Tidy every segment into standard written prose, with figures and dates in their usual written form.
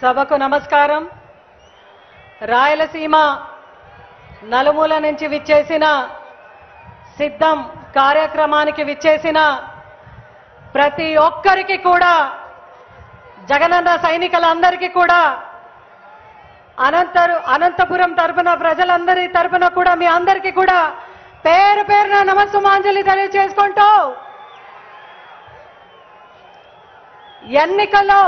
సభకు నమస్కారం. రాయలసీమ నలుమూల నుంచి విచ్చేసిన సిద్ధం కార్యక్రమానికి విచ్చేసిన ప్రతి ఒక్కరికి కూడా జగనన్న సైనికులందరికీ కూడా అనంతపురం తరపున ప్రజలందరి తరపున కూడా మీ అందరికీ కూడా పేరు పేరున నమస్సుమాంజలి తెలియజేసుకుంటూ ఎన్నికల్లో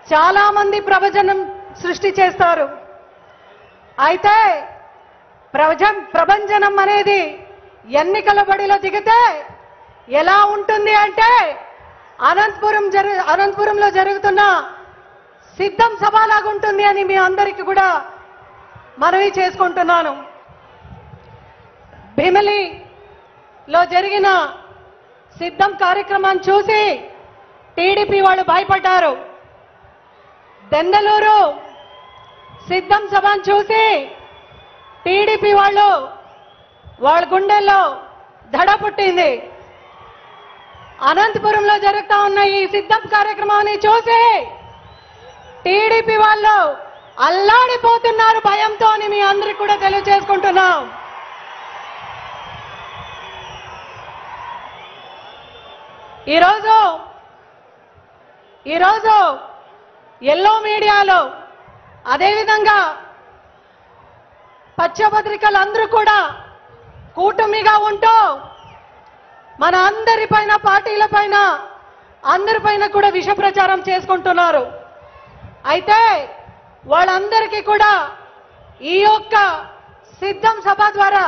చాలా మంది ప్రవచనం సృష్టి చేస్తారు. అయితే ప్రభంజనం అనేది ఎన్నికల బడిలో దిగితే ఎలా ఉంటుంది అంటే అనంతపురంలో జరుగుతున్న సిద్ధం సభలాగా ఉంటుంది అని మీ అందరికీ కూడా మనవి చేసుకుంటున్నాను. భీమిలిలో జరిగిన సిద్ధం కార్యక్రమాన్ని చూసి టీడీపీ వాళ్ళు భయపడ్డారు. దెందలూరు సిద్ధం సభను చూసి టీడీపీ వాళ్ళ గుండెల్లో దడ పుట్టింది. అనంతపురంలో జరుగుతా ఉన్న ఈ సిద్ధం కార్యక్రమాన్ని చూసి టీడీపీ వాళ్ళు అల్లాడిపోతున్నారు భయంతో అని మీ అందరికీ కూడా తెలియజేసుకుంటున్నాం. ఈరోజు ఎల్లో మీడియాలో అదేవిధంగా పచ్చపత్రికలందరూ కూడా కూటమిగా ఉంటూ మన అందరిపైన పార్టీలపైన అందరిపైన కూడా విష ప్రచారం చేసుకుంటున్నారు. అయితే వాళ్ళందరికీ కూడా ఈ యొక్క సిద్ధం సభ ద్వారా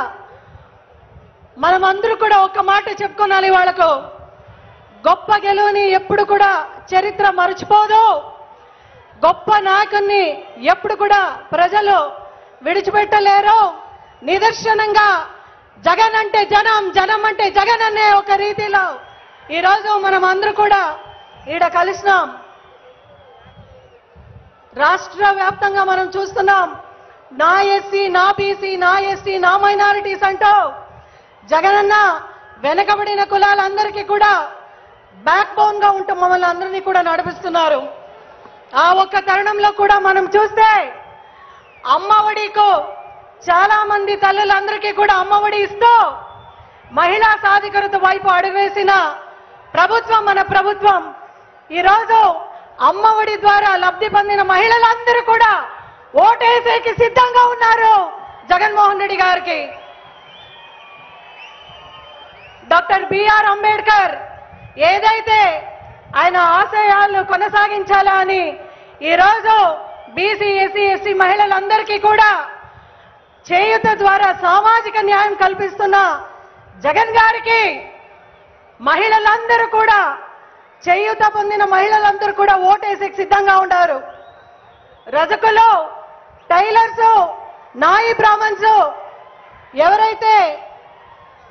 మనమందరూ కూడా ఒక్క మాట చెప్పుకోవాలి. వాళ్ళకు గొప్ప గెలువుని ఎప్పుడు కూడా చరిత్ర మర్చిపోదు. గొప్ప నాయకుని ఎప్పుడు కూడా ప్రజలు విడిచిపెట్టలేరు. నిదర్శనంగా జగన్ అంటే జనం, జనం అంటే జగన్ అనే ఒక రీతిలో ఈరోజు మనం అందరూ కూడా ఈడ కలిసినాం. రాష్ట్ర వ్యాప్తంగా మనం చూస్తున్నాం. నా ఎస్సీ, నా బీసీ, నా ఎస్టీ, నా మైనారిటీస్ అంటూ జగనన్న వెనకబడిన కులాలందరికీ కూడా బ్యాక్ బోన్ గా ఉంటూ మమ్మల్ని అందరినీ కూడా నడిపిస్తున్నారు. ఆ ఒక్క తరుణంలో కూడా మనం చూస్తే అమ్మఒడికు చాలా మంది తల్లులందరికీ కూడా అమ్మఒడి ఇస్తూ మహిళా సాధికారత వైపు అడుగువేసిన ప్రభుత్వం మన ప్రభుత్వం. ఈరోజు అమ్మఒడి ద్వారా లబ్ధి పొందిన మహిళలందరూ కూడా ఓటేసేకి సిద్ధంగా ఉన్నారు జగన్మోహన్ రెడ్డి గారికి. డాక్టర్ బిఆర్ అంబేద్కర్ ఏదైతే ఆయన ఆశయాలు కొనసాగించాలా అని ఈరోజు బీసీ, ఎస్సీ, ఎస్టీ మహిళలందరికీ కూడా చేయూత ద్వారా సామాజిక న్యాయం కల్పిస్తున్న జగన్ గారికి మహిళలందరూ కూడా చేయూత పొందిన మహిళలందరూ కూడా ఓటేసేకి సిద్ధంగా ఉన్నారు. రజకులు, టైలర్స్, నాయి బ్రాహ్మణ్స్ ఎవరైతే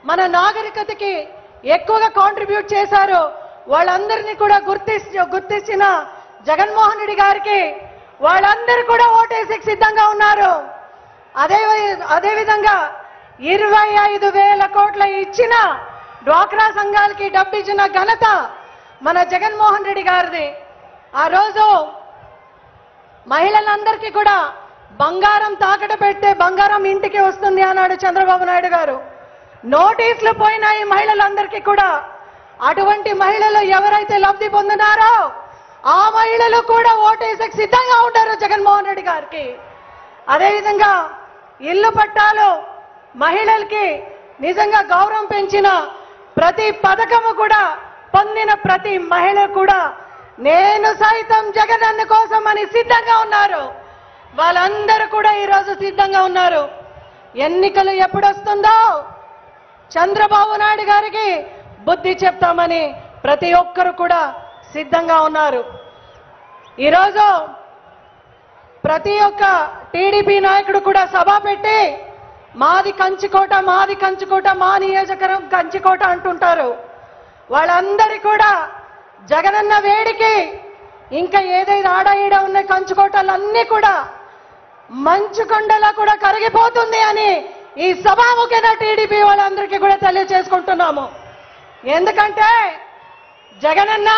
మన నాగరికతకి ఎక్కువగా కాంట్రిబ్యూట్ చేశారో వాళ్ళందరినీ కూడా గుర్తించిన జగన్మోహన్ రెడ్డి గారికి వాళ్ళందరూ కూడా ఓటేసేకి సిద్ధంగా ఉన్నారు. అదేవిధంగా 25,000 కోట్ల ఇచ్చిన డ్వాక్రా సంఘాలకి డబ్బు ఇచ్చిన ఘనత మన జగన్మోహన్ రెడ్డి గారిది. ఆ రోజు మహిళలందరికీ కూడా బంగారం తాకట పెడితే బంగారం ఇంటికి వస్తుంది అన్నాడు చంద్రబాబు నాయుడు గారు. నోటీసులు పోయినాయి మహిళలందరికీ కూడా. అటువంటి మహిళలు ఎవరైతే లబ్ధి పొందినారో ఆ మహిళలు కూడా ఓటేసేకి సిద్ధంగా ఉంటారు జగన్మోహన్ రెడ్డి గారికి. అదేవిధంగా ఇల్లు పట్టాలు మహిళలకి నిజంగా గౌరవం పెంచిన ప్రతి పథకము కూడా పొందిన ప్రతి మహిళ కూడా నేను సైతం జగనన్న కోసం అని సిద్ధంగా ఉన్నారు. వాళ్ళందరూ కూడా ఈరోజు సిద్ధంగా ఉన్నారు. ఎన్నికలు ఎప్పుడు వస్తుందో చంద్రబాబు నాయుడు గారికి బుద్ధి చెప్తామని ప్రతి ఒక్కరు కూడా సిద్ధంగా ఉన్నారు. ఈరోజు ప్రతి ఒక్క టీడీపీ నాయకుడు కూడా సభ పెట్టి మాది కంచుకోట, మాది కంచుకోట, మా నియోజకవర్గం కంచుకోట అంటుంటారు. వాళ్ళందరి కూడా జగనన్న వేడికి ఇంకా ఏదైతే ఆడ ఈడ ఉన్న కంచుకోటలన్నీ కూడా మంచు కొండలా కూడా కరిగిపోతుంది అని ఈ సభాముఖంగా టీడీపీ వాళ్ళందరికీ కూడా తెలియజేసుకుంటున్నాము. ఎందుకంటే జగనన్న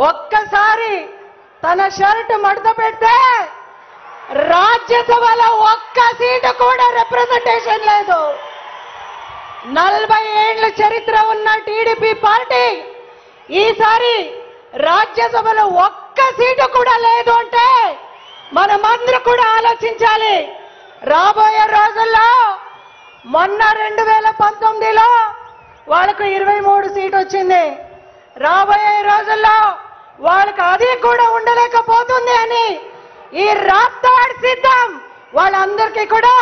ఒక్కసారి తన షర్ట్ మడత పెడితే రాజ్యసభలో ఒక్క సీటు కూడా రిప్రజెంటేషన్ లేదు. 40 ఏళ్ల చరిత్ర ఉన్న టీడీపీ పార్టీ ఈసారి రాజ్యసభలో ఒక్క సీటు కూడా లేదు అంటే మనమందరూ కూడా ఆలోచించాలి. రాబోయే రోజుల్లో మొన్న 2019లో వాళ్ళకు 23 సీటు వచ్చింది. రాబోయే రోజుల్లో వాళ్ళకు అది కూడా ఉండలేకపోతుంది అని ఈ రాప్తాడ్ సిద్ధం వాళ్ళందరికీ కూడా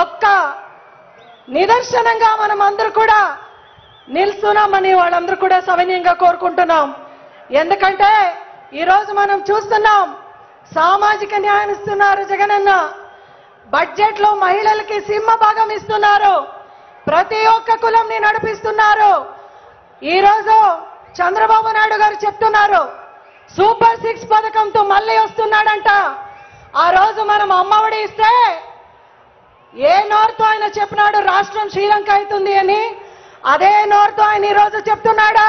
ఒక్క నిదర్శనంగా మనం అందరూ కూడా నిల్చున్నామని వాళ్ళందరూ కూడా సవినయంగా కోరుకుంటున్నాం. ఎందుకంటే ఈరోజు మనం చూస్తున్నాం సామాజిక న్యాయం ఇస్తున్నారు జగనన్న, బడ్జెట్ లో మహిళలకి సింహభాగం ఇస్తున్నారు, ప్రతి ఒక్క కులంని నడిపిస్తున్నారు. ఈరోజు చంద్రబాబు నాయుడు గారు చెప్తున్నారు సూపర్ 6 పథకంతో మళ్ళీ వస్తున్నాడంట. ఆ రోజు మనం అమ్మఒడి ఇస్తే ఏ నోరుతో ఆయన చెప్పినాడు రాష్ట్రం శ్రీలంక అవుతుంది అని, అదే నోరుతో ఆయన ఈరోజు చెప్తున్నాడు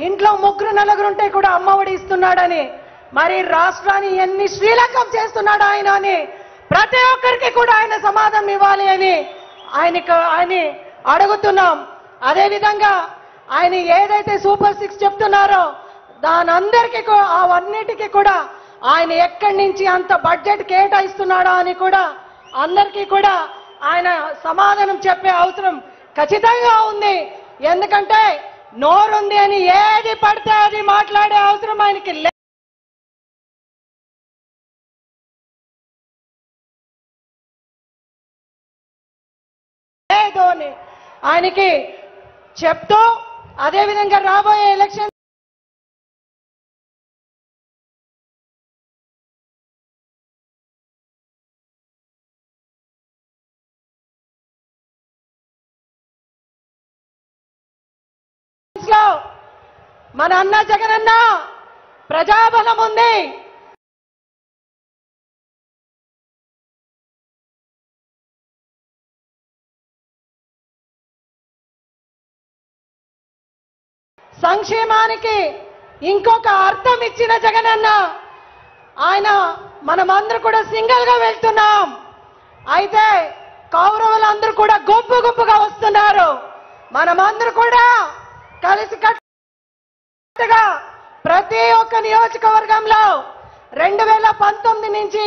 ఇంట్లో 3-4 ఉంటే కూడా అమ్మఒడి ఇస్తున్నాడని. మరి రాష్ట్రాన్ని ఎన్ని శ్రీలంకం చేస్తున్నాడు ఆయన అని ప్రతి ఒక్కరికి కూడా ఆయన సమాధానం ఇవ్వాలి అని ఆయన అడుగుతున్నాం. అదేవిధంగా ఆయన ఏదైతే సూపర్ 6 చెప్తున్నారో దానందరికీ అవన్నిటికీ కూడా ఆయన ఎక్కడి నుంచి అంత బడ్జెట్ కేటాయిస్తున్నాడో అని కూడా అందరికీ కూడా ఆయన సమాధానం చెప్పే అవసరం ఖచ్చితంగా ఉంది. ఎందుకంటే నోరుంది అని ఏది పడితే అది మాట్లాడే అవసరం ఆయనకి లేదు అని ఆయనకి చెప్తూ, అదేవిధంగా రాబోయే ఎలక్షన్ మన అన్న జగనన్న ప్రజాబలం ఉంది. సంక్షేమానికి ఇంకొక అర్థం ఇచ్చిన జగనన్న ఆయన మనమందరూ కూడా సింగిల్ గా వెళ్తున్నాం. అయితే కౌరవులందరూ కూడా గుంపుగా వస్తున్నారు. మనమందరూ కూడా కలిసి కట్టుగా ప్రతి ఒక్క నియోజకవర్గంలో 2019 నుంచి